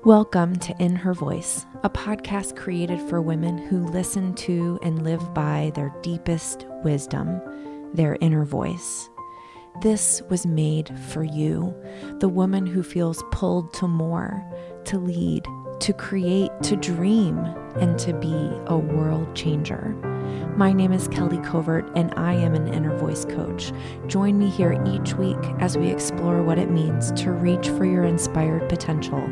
Welcome to In Her Voice, a podcast created for women who listen to and live by their deepest wisdom, their inner voice. This was made for you, the woman who feels pulled to more, to lead, to create, to dream, and to be a world changer. My name is Kelly Covert, and I am an inner voice coach. Join me here each week as we explore what it means to reach for your inspired potential,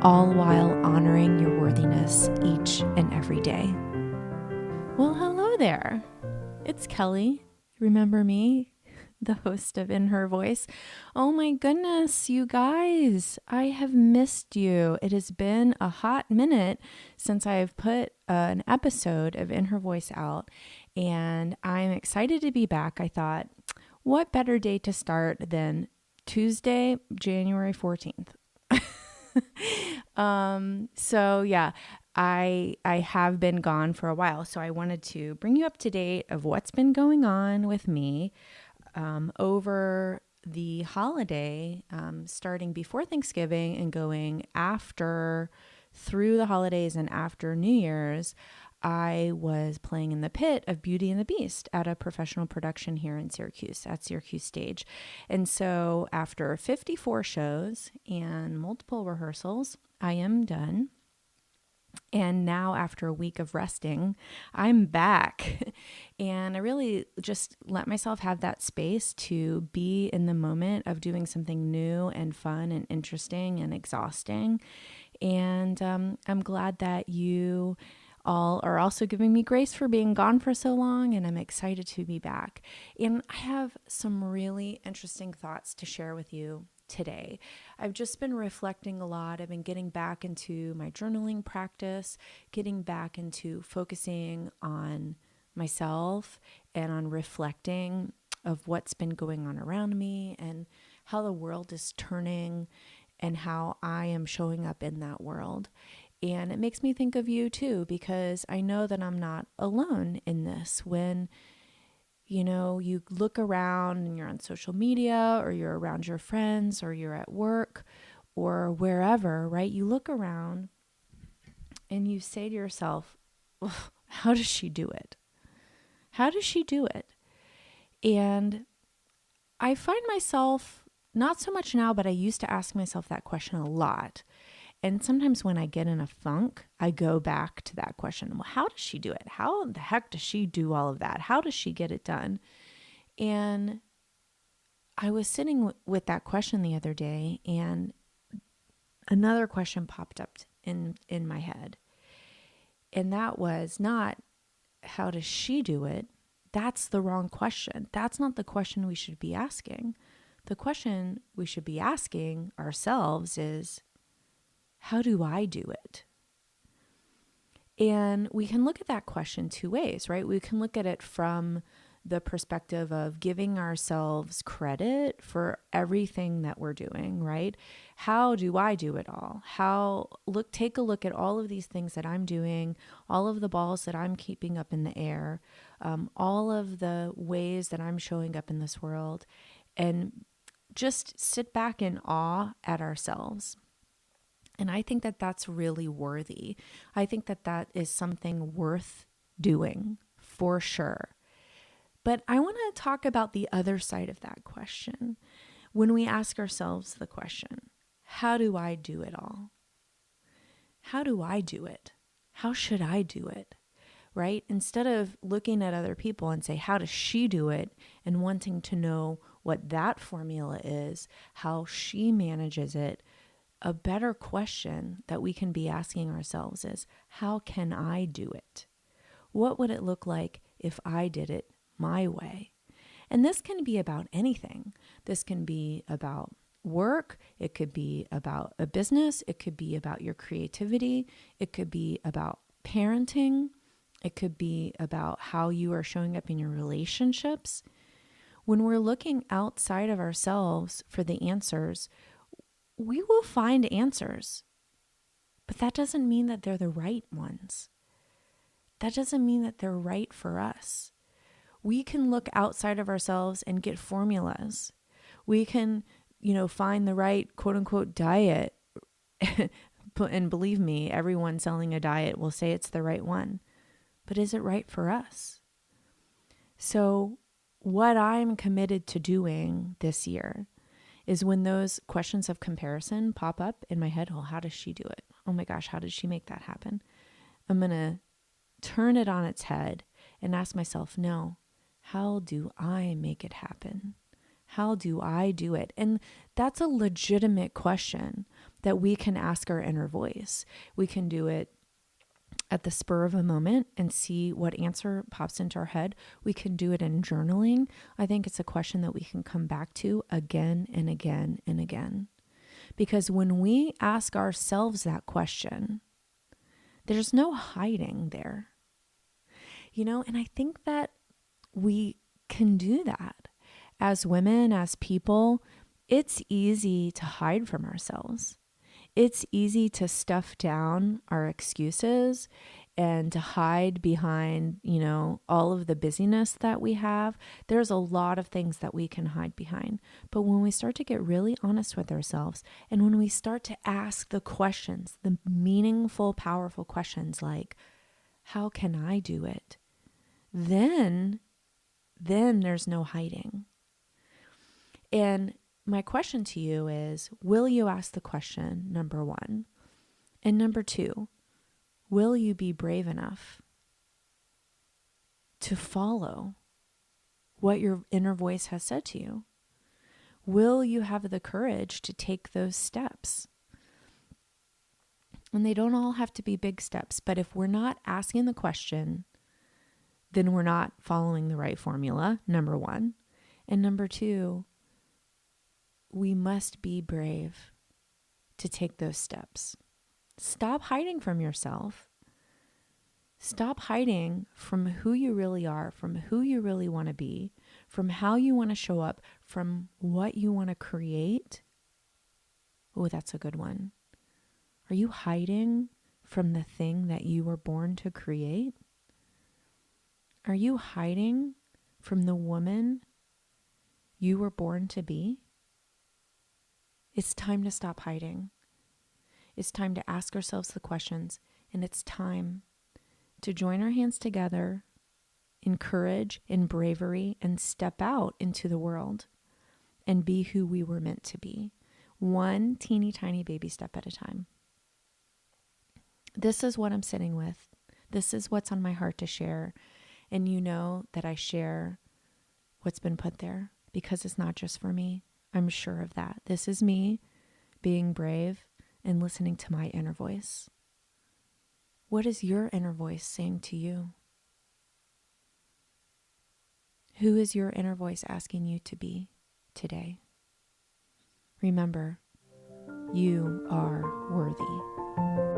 all while honoring your worthiness each and every day. Well, hello there. It's Kelly. Remember me? The host of In Her Voice. Oh my goodness, you guys, I have missed you. It has been a hot minute since I've put an episode of In Her Voice out, and I'm excited to be back. I thought, what better day to start than Tuesday, January 14th? So yeah, I have been gone for a while, so I wanted to bring you up to date of what's been going on with me over the holiday, starting before Thanksgiving and going after, through the holidays and after New Year's. I was playing in the pit of Beauty and the Beast at a professional production here in Syracuse, at Syracuse Stage. And so after 54 shows and multiple rehearsals, I am done. And now after a week of resting, I'm back. And I really just let myself have that space to be in the moment of doing something new and fun and interesting and exhausting. And I'm glad that you all are also giving me grace for being gone for so long, and I'm excited to be back. And I have some really interesting thoughts to share with you today. I've just been reflecting a lot. I've been getting back into my journaling practice, getting back into focusing on myself and on reflecting of what's been going on around me and how the world is turning and how I am showing up in that world. And it makes me think of you too, because I know that I'm not alone in this. When you look around and you're on social media or you're around your friends or you're at work or wherever, right? You look around and you say to yourself, how does she do it? How does she do it? And I find myself, not so much now, but I used to ask myself that question a lot. And sometimes when I get in a funk, I go back to that question. Well, how does she do it? How the heck does she do all of that? How does she get it done? And I was sitting with that question the other day, and another question popped up in my head. And that was not, how does she do it? That's the wrong question. That's not the question we should be asking. The question we should be asking ourselves is, how do I do it? And we can look at that question two ways, right? We can look at it from the perspective of giving ourselves credit for everything that we're doing, right? How do I do it all? Take a look at all of these things that I'm doing, all of the balls that I'm keeping up in the air, all of the ways that I'm showing up in this world, and just sit back in awe at ourselves. And I think that that's really worthy. I think that that is something worth doing for sure. But I want to talk about the other side of that question. When we ask ourselves the question, how do I do it all? How do I do it? How should I do it? Right? Instead of looking at other people and say, how does she do it? And wanting to know what that formula is, how she manages it, a better question that we can be asking ourselves is, how can I do it? What would it look like if I did it my way? And this can be about anything. This can be about work. It could be about a business. It could be about your creativity. It could be about parenting. It could be about how you are showing up in your relationships. When we're looking outside of ourselves for the answers, we will find answers, but that doesn't mean that they're the right ones. That doesn't mean that they're right for us. We can look outside of ourselves and get formulas. We can, find the right quote unquote diet, And believe me, everyone selling a diet will say it's the right one. But is it right for us? So what I'm committed to doing this year is when those questions of comparison pop up in my head, oh, how does she do it? Oh my gosh, how did she make that happen? I'm going to turn it on its head and ask myself, no, how do I make it happen? How do I do it? And that's a legitimate question that we can ask our inner voice. We can do it at the spur of a moment and see what answer pops into our head. We can do it in journaling. I think it's a question that we can come back to again and again and again. Because when we ask ourselves that question, there's no hiding there. And I think that we can do that. As women, as people, it's easy to hide from ourselves. It's easy to stuff down our excuses and to hide behind, all of the busyness that we have. There's a lot of things that we can hide behind. But when we start to get really honest with ourselves, and when we start to ask the questions, the meaningful, powerful questions like, how can I do it? Then there's no hiding. And my question to you is, will you ask the question, number one? And number two, will you be brave enough to follow what your inner voice has said to you? Will you have the courage to take those steps? And they don't all have to be big steps, but if we're not asking the question, then we're not following the right formula, number one. And number two, we must be brave to take those steps. Stop hiding from yourself. Stop hiding from who you really are, from who you really want to be, from how you want to show up, from what you want to create. Oh, that's a good one. Are you hiding from the thing that you were born to create? Are you hiding from the woman you were born to be? It's time to stop hiding. It's time to ask ourselves the questions, and it's time to join our hands together in courage, in bravery, and step out into the world and be who we were meant to be, one teeny tiny baby step at a time. This is what I'm sitting with. This is what's on my heart to share. And you know that I share what's been put there because it's not just for me. I'm sure of that. This is me being brave and listening to my inner voice. What is your inner voice saying to you? Who is your inner voice asking you to be today? Remember, you are worthy.